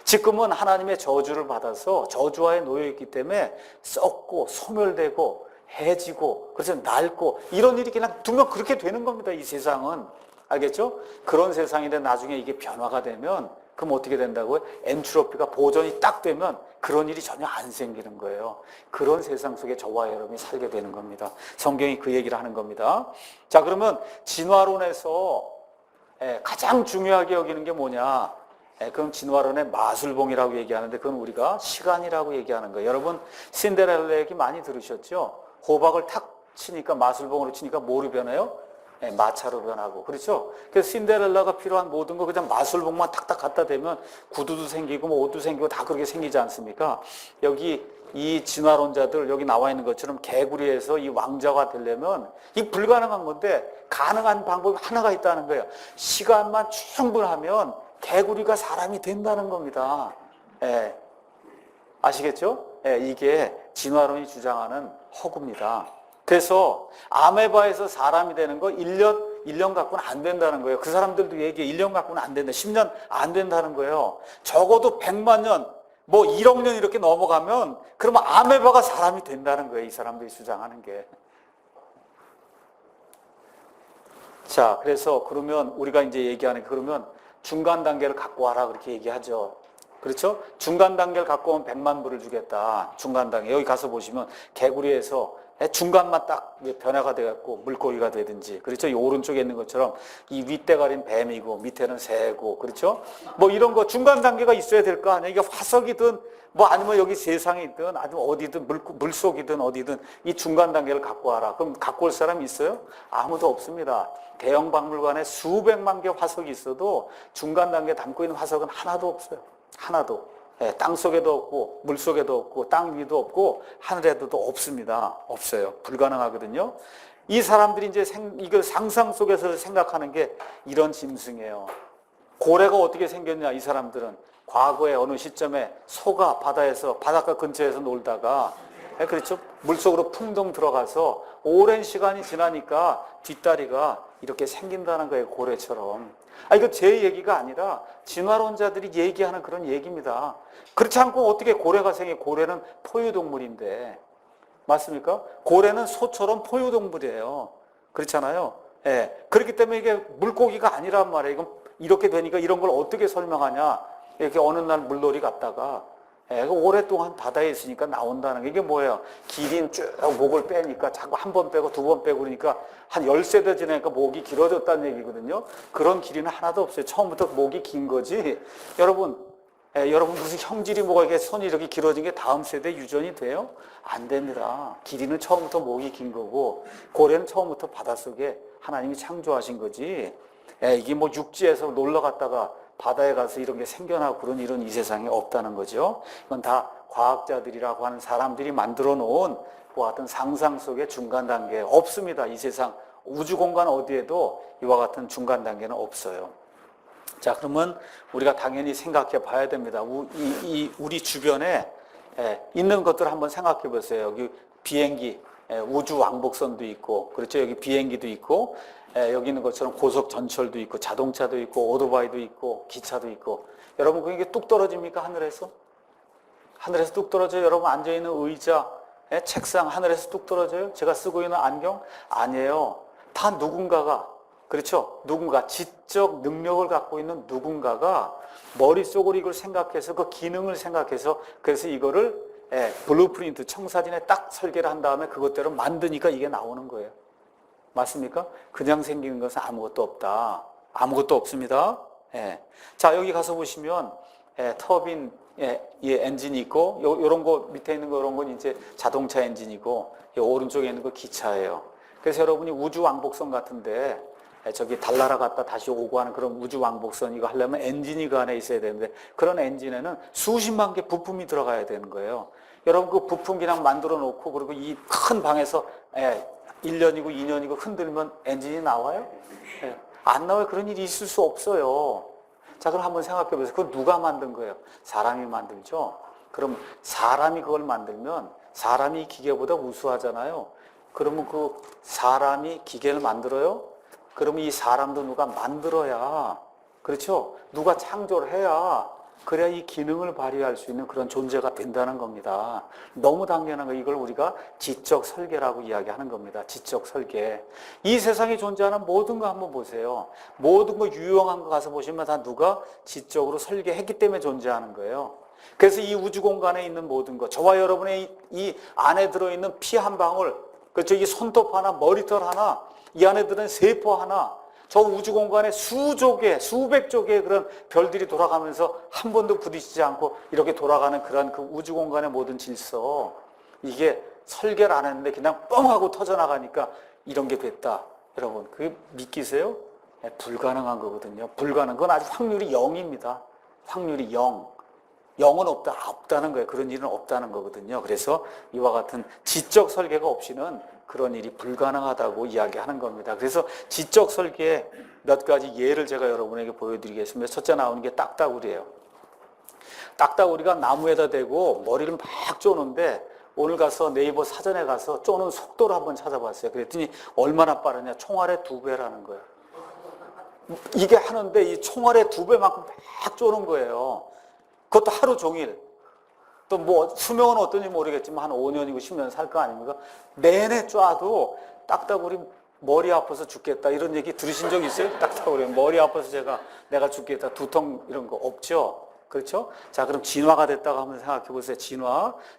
지금은 하나님의 저주를 받아서 저주하에 놓여있기 때문에 썩고 소멸되고 해지고 그래서 낡고 이런 일이 그냥 두면 그렇게 되는 겁니다. 이 세상은. 알겠죠? 그런 세상인데 나중에 이게 변화가 되면 그럼 어떻게 된다고요? 엔트로피가 보존이 딱 되면 그런 일이 전혀 안 생기는 거예요. 그런 세상 속에 저와 여러분이 살게 되는 겁니다. 성경이 그 얘기를 하는 겁니다. 자, 그러면 진화론에서 가장 중요하게 여기는 게 뭐냐? 그럼 진화론의 마술봉이라고 얘기하는데 그건 우리가 시간이라고 얘기하는 거예요. 여러분 신데렐라 얘기 많이 들으셨죠? 호박을 탁 치니까 마술봉으로 치니까 뭐로 변해요? 마차로 변하고 그렇죠? 그래서 신데렐라가 필요한 모든 거 그냥 마술봉만 탁탁 갖다 대면 구두도 생기고 뭐 옷도 생기고 다 그렇게 생기지 않습니까? 여기 이 진화론자들 여기 나와 있는 것처럼 개구리에서 이 왕자가 되려면 이 불가능한 건데 가능한 방법이 하나가 있다는 거예요. 시간만 충분하면 개구리가 사람이 된다는 겁니다. 아시겠죠? 이게 진화론이 주장하는 허구입니다. 그래서 아메바에서 사람이 되는 거 1년 갖고는 안 된다는 거예요. 그 사람들도 얘기해. 1년 갖고는 안 된다. 10년 안 된다는 거예요. 적어도 100만 년, 뭐 1억 년 이렇게 넘어가면 그러면 아메바가 사람이 된다는 거예요. 이 사람들이 주장하는 게. 자, 그래서 그러면 우리가 이제 얘기하는 게 그러면 중간 단계를 갖고 와라 그렇게 얘기하죠. 그렇죠? 중간 단계를 갖고 오면 100만 불을 주겠다. 중간 단계. 여기 가서 보시면 개구리에서 중간만 딱 변화가 돼갖고 물고기가 되든지, 그렇죠? 이 오른쪽에 있는 것처럼 이 윗대가리는 뱀이고 밑에는 새고, 그렇죠? 뭐 이런 거 중간 단계가 있어야 될 거 아니에요? 이게 화석이든 뭐 아니면 여기 세상이든 아니면 어디든 물속이든 어디든 이 중간 단계를 갖고 와라. 그럼 갖고 올 사람이 있어요? 아무도 없습니다. 대형 박물관에 수백만 개 화석이 있어도 중간 단계에 담고 있는 화석은 하나도 없어요. 하나도. 땅 속에도 없고 물 속에도 없고 땅 위도 없고 하늘에도 없습니다. 없어요. 불가능하거든요. 이 사람들이 이제 이걸 상상 속에서 생각하는 게 이런 짐승이에요. 고래가 어떻게 생겼냐? 이 사람들은 과거에 어느 시점에 소가 바다에서 바닷가 근처에서 놀다가 그렇죠? 물속으로 풍덩 들어가서 오랜 시간이 지나니까 뒷다리가 이렇게 생긴다는 거예요. 고래처럼. 이거 제 얘기가 아니라 진화론자들이 얘기하는 그런 얘기입니다. 그렇지 않고 어떻게 고래가 생겨? 고래는 포유동물인데. 맞습니까? 고래는 소처럼 포유동물이에요. 그렇잖아요. 그렇기 때문에 이게 물고기가 아니란 말이에요. 이건 이렇게 되니까 이런 걸 어떻게 설명하냐? 이렇게 어느 날 물놀이 갔다가 오랫동안 바다에 있으니까 나온다는 게 이게 뭐예요? 기린 쭉 목을 빼니까 자꾸 한 번 빼고 두 번 빼고 그러니까 한 10세대 지나니까 목이 길어졌다는 얘기거든요. 그런 기린은 하나도 없어요. 처음부터 목이 긴 거지. 여러분 무슨 형질이 뭐가 이게 손이 이렇게 길어진 게 다음 세대에 유전이 돼요? 안 됩니다. 기린은 처음부터 목이 긴 거고 고래는 처음부터 바닷속에 하나님이 창조하신 거지. 이게 뭐 육지에서 놀러 갔다가 바다에 가서 이런 게 생겨나고 그런 일은 이 세상에 없다는 거죠. 이건 다 과학자들이라고 하는 사람들이 만들어 놓은 그와 같은 상상 속의 중간 단계 없습니다. 이 세상 우주 공간 어디에도 이와 같은 중간 단계는 없어요. 자, 그러면 우리가 당연히 생각해 봐야 됩니다. 우리 주변에 있는 것들을 한번 생각해 보세요. 여기 비행기, 우주 왕복선도 있고, 그렇죠? 여기 비행기도 있고, 여기 있는 것처럼 고속 전철도 있고, 자동차도 있고, 오토바이도 있고, 기차도 있고. 여러분, 그게 뚝 떨어집니까? 하늘에서? 하늘에서 뚝 떨어져요? 여러분 앉아있는 의자, 책상 하늘에서 뚝 떨어져요? 제가 쓰고 있는 안경? 아니에요. 다 누군가가, 그렇죠? 누군가, 지적 능력을 갖고 있는 누군가가 머릿속으로 이걸 생각해서 그 기능을 생각해서 그래서 이거를 블루프린트, 청사진에 딱 설계를 한 다음에 그것대로 만드니까 이게 나오는 거예요. 맞습니까? 그냥 생기는 것은 아무것도 없다. 아무것도 없습니다. 자, 여기 가서 보시면 터빈 엔진이 있고 요런 거 밑에 있는 거 이런 건 이제 자동차 엔진이고 이 오른쪽에 있는 거 기차예요. 그래서 여러분이 우주 왕복선 같은데 저기 달나라 갔다 다시 오고 하는 그런 우주 왕복선 이거 하려면 엔진이 그 안에 있어야 되는데 그런 엔진에는 수십만 개 부품이 들어가야 되는 거예요. 여러분 그 부품 그냥 만들어 놓고 그리고 이 큰 방에서 1년이고 2년이고 흔들면 엔진이 나와요? 안 나와요. 그런 일이 있을 수 없어요. 자, 그럼 한번 생각해 보세요. 그건 누가 만든 거예요? 사람이 만들죠. 그럼 사람이 그걸 만들면 사람이 기계보다 우수하잖아요. 그러면 그 사람이 기계를 만들어요? 그러면 이 사람도 누가 만들어야, 그렇죠? 누가 창조를 해야, 그래야 이 기능을 발휘할 수 있는 그런 존재가 된다는 겁니다. 너무 당연한 거, 이걸 우리가 지적 설계라고 이야기하는 겁니다. 지적 설계. 이 세상에 존재하는 모든 거 한번 보세요. 모든 거 유용한 거 가서 보시면 다 누가 지적으로 설계했기 때문에 존재하는 거예요. 그래서 이 우주 공간에 있는 모든 것, 저와 여러분의 이 안에 들어있는 피 한 방울, 그렇죠? 이 손톱 하나, 머리털 하나, 이 안에 들은 세포 하나, 저 우주 공간에 수조 개, 수백 조 개의 그런 별들이 돌아가면서 한 번도 부딪히지 않고 이렇게 돌아가는 그런 그 우주 공간의 모든 질서, 이게 설계를 안 했는데 그냥 뻥 하고 터져나가니까 이런 게 됐다. 여러분, 그게 믿기세요? 네, 불가능한 거거든요. 불가능한 건 아주 확률이 0입니다. 확률이 0. 0은 없다는 거예요. 그런 일은 없다는 거거든요. 그래서 이와 같은 지적 설계가 없이는 그런 일이 불가능하다고 이야기하는 겁니다. 그래서 지적 설계의 몇 가지 예를 제가 여러분에게 보여드리겠습니다. 첫째 나오는 게 딱따구리예요. 딱따구리가 나무에다 대고 머리를 막 쪼는데 오늘 가서 네이버 사전에 가서 쪼는 속도를 한번 찾아봤어요. 그랬더니 얼마나 빠르냐? 총알의 2배라는 거예요. 이게 하는데 이 총알의 2배만큼 막 쪼는 거예요. 그것도 하루 종일. 또 뭐 수명은 어떤지 모르겠지만 한 5년이고 10년 살 거 아닙니까? 내내 쪄도 딱따구리 머리 아파서 죽겠다 이런 얘기 들으신 적 있어요? 딱따구리 머리 아파서 내가 죽겠다, 두통 이런 거 없죠? 그렇죠? 자, 그럼 진화가 됐다고 한번 생각해 보세요.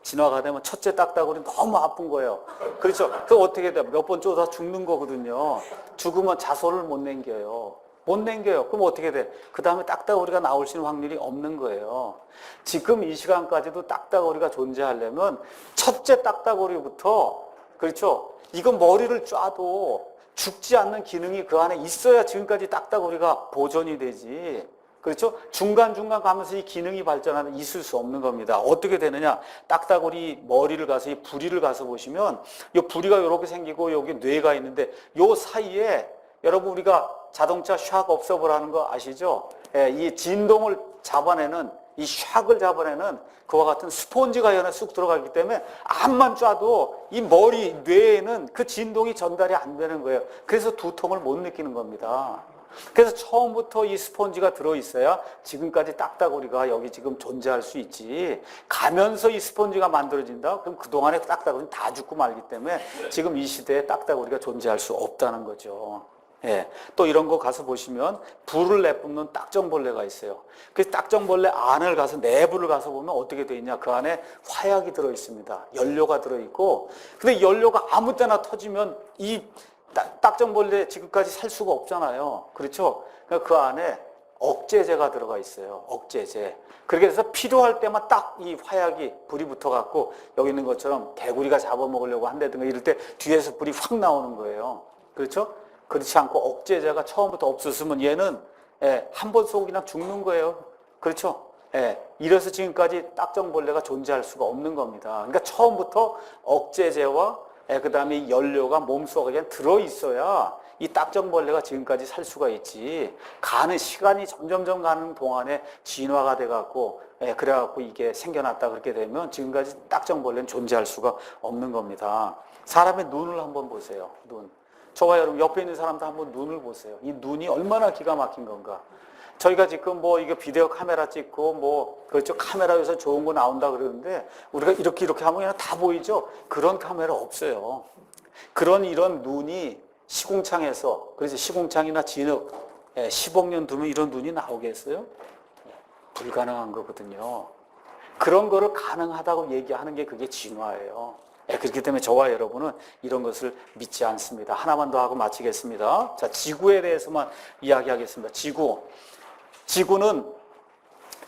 진화가 되면 첫째 딱따구리 너무 아픈 거예요. 그렇죠? 그 어떻게 돼요? 몇 번 쪼다 죽는 거거든요. 죽으면 자손을 못 남겨요. 못 남겨요. 그럼 어떻게 돼? 그 다음에 딱따구리가 나올 수 있는 확률이 없는 거예요. 지금 이 시간까지도 딱따구리가 존재하려면 첫째 딱따구리부터, 그렇죠? 이건 머리를 쏴도 죽지 않는 기능이 그 안에 있어야 지금까지 딱따구리가 보존이 되지. 그렇죠? 중간중간 가면서 이 기능이 발전하는 있을 수 없는 겁니다. 어떻게 되느냐? 딱따구리 머리를 가서 이 부리를 가서 보시면 이 부리가 이렇게 생기고 여기 뇌가 있는데 요 사이에 여러분 우리가 자동차 샥 업서버라는 거 아시죠? 예, 이 진동을 잡아내는 이 샥을 잡아내는 그와 같은 스폰지가 이 안에 쑥 들어가기 때문에 암만 쏴도 이 머리 뇌에는 그 진동이 전달이 안 되는 거예요. 그래서 두통을 못 느끼는 겁니다. 그래서 처음부터 이 스폰지가 들어있어야 지금까지 딱따구리가 여기 지금 존재할 수 있지. 가면서 이 스폰지가 만들어진다? 그럼 그동안에 딱따구리는 다 죽고 말기 때문에 지금 이 시대에 딱따구리가 존재할 수 없다는 거죠. 예, 또 이런 거 가서 보시면 불을 내뿜는 딱정벌레가 있어요. 그 딱정벌레 안을 가서 내부를 가서 보면 어떻게 돼 있냐? 그 안에 화약이 들어 있습니다. 연료가 들어 있고, 근데 연료가 아무 때나 터지면 이 딱정벌레 지금까지 살 수가 없잖아요. 그렇죠? 그러니까 그 안에 억제제가 들어가 있어요. 억제제. 그렇게 해서 필요할 때만 딱 이 화약이 불이 붙어갖고 여기 있는 것처럼 개구리가 잡아먹으려고 한다든가 이럴 때 뒤에서 불이 확 나오는 거예요. 그렇죠? 그렇지 않고 억제제가 처음부터 없었으면 얘는 한 번 쏘고 그냥 죽는 거예요. 그렇죠? 이래서 지금까지 딱정벌레가 존재할 수가 없는 겁니다. 그러니까 처음부터 억제제와 그 다음에 연료가 몸속에 그냥 들어있어야 이 딱정벌레가 지금까지 살 수가 있지. 가는 시간이 점점점 가는 동안에 진화가 돼갖고 그래갖고 이게 생겨났다 그렇게 되면 지금까지 딱정벌레는 존재할 수가 없는 겁니다. 사람의 눈을 한번 보세요. 눈. 저와 여러분 옆에 있는 사람도 한번 눈을 보세요. 이 눈이 얼마나 기가 막힌 건가. 저희가 지금 뭐 이거 비디오 카메라 찍고 뭐 그렇죠, 카메라에서 좋은 거 나온다 그러는데 우리가 이렇게 하면 그냥 다 보이죠. 그런 카메라 없어요. 이런 눈이 시궁창에서, 그래서 시궁창이나 진흙 10억 년 두면 이런 눈이 나오겠어요? 불가능한 거거든요. 그런 거를 가능하다고 얘기하는 게 그게 진화예요. 그렇기 때문에 저와 여러분은 이런 것을 믿지 않습니다. 하나만 더 하고 마치겠습니다. 자, 지구에 대해서만 이야기하겠습니다. 지구는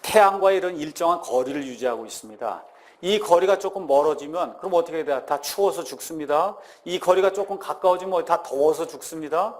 태양과 이런 일정한 거리를 유지하고 있습니다. 이 거리가 조금 멀어지면 그럼 어떻게 돼요? 다 추워서 죽습니다. 이 거리가 조금 가까워지면 다 더워서 죽습니다.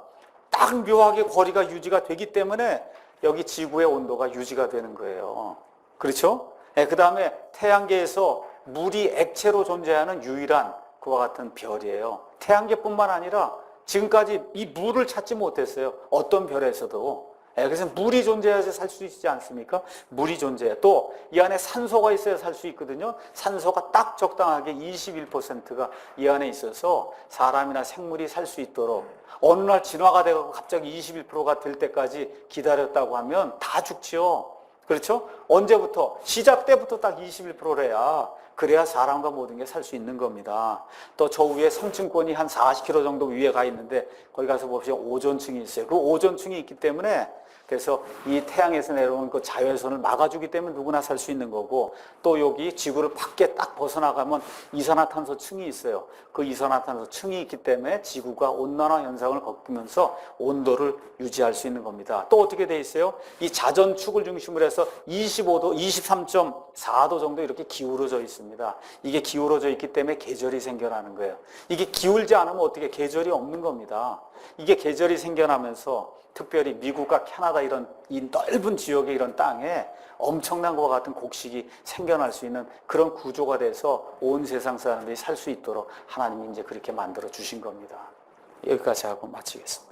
딱 묘하게 거리가 유지가 되기 때문에 여기 지구의 온도가 유지가 되는 거예요. 그렇죠? 그 다음에 태양계에서 물이 액체로 존재하는 유일한 그와 같은 별이에요. 태양계뿐만 아니라 지금까지 이 물을 찾지 못했어요. 어떤 별에서도. 그래서 물이 존재해야지 살 수 있지 않습니까? 물이 존재해. 또 이 안에 산소가 있어야 살 수 있거든요. 산소가 딱 적당하게 21%가 이 안에 있어서 사람이나 생물이 살 수 있도록 어느 날 진화가 돼가지고 갑자기 21%가 될 때까지 기다렸다고 하면 다 죽지요. 그렇죠? 언제부터? 시작 때부터 딱 21%래야. 그래야 사람과 모든 게 살 수 있는 겁니다. 또 저 위에 3층권이 한 40km 정도 위에 가 있는데 거기 가서 보시면 오존층이 있어요. 그 오존층이 있기 때문에 그래서 이 태양에서 내려오는 그 자외선을 막아주기 때문에 누구나 살 수 있는 거고 또 여기 지구를 밖에 딱 벗어나가면 이산화탄소 층이 있어요. 그 이산화탄소 층이 있기 때문에 지구가 온난화 현상을 겪으면서 온도를 유지할 수 있는 겁니다. 또 어떻게 돼 있어요? 이 자전축을 중심으로 해서 25도, 23.4도 정도 이렇게 기울어져 있습니다. 이게 기울어져 있기 때문에 계절이 생겨나는 거예요. 이게 기울지 않으면 어떻게 계절이 없는 겁니다. 이게 계절이 생겨나면서 특별히 미국과 캐나다 이런 이 넓은 지역의 이런 땅에 엄청난 것과 같은 곡식이 생겨날 수 있는 그런 구조가 돼서 온 세상 사람들이 살 수 있도록 하나님이 이제 그렇게 만들어 주신 겁니다. 여기까지 하고 마치겠습니다.